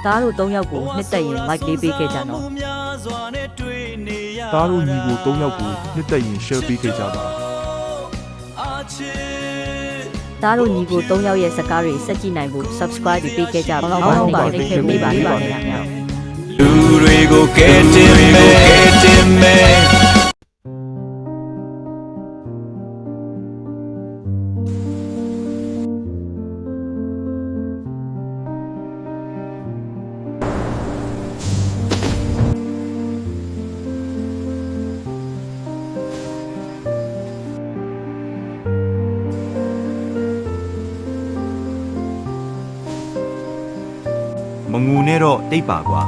သားတို့၃ယောက်ကိုနှစ်သက်ရင် like လေးပေးခဲ့ကြနော် သားတို့ညီကို၃ယောက်ကိုနှစ်သက်ရင် share ပေးခဲ့ကြပါ သားတို့ညီကို၃ယောက်ရဲ့စကားတွေစက်ကြည့်နိုင်ဖို့ subscribe ပေးခဲ့ကြပါအောင်ပါနှိပ်ခဲ့ပေးပါနဲ့လူတွေကိုကဲတင်မဲ့မငူနဲ့တော့တိတ်ပါကွာ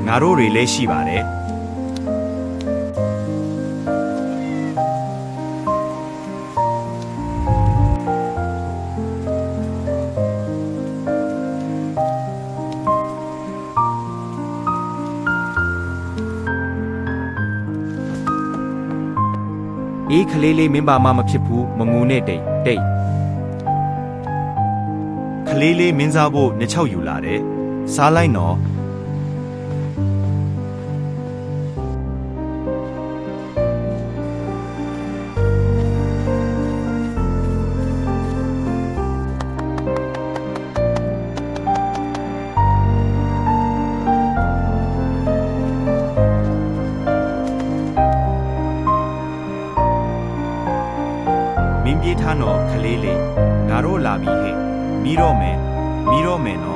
ငါတို့တွေလည်းရှိပါတယ်အေးခလေးလေးမင်းပါမဖြစ်ဘူးမငူနဲ့တိတ်ခလေးလေးမင်းစားဖို့နှစ်ချောက်ယူလာတယ်စားလိုက်နော်မင်းပြေးထားနော်ခလေးလေးငါတို့လာပြီဟဲ့မီးတော့မယ်နော်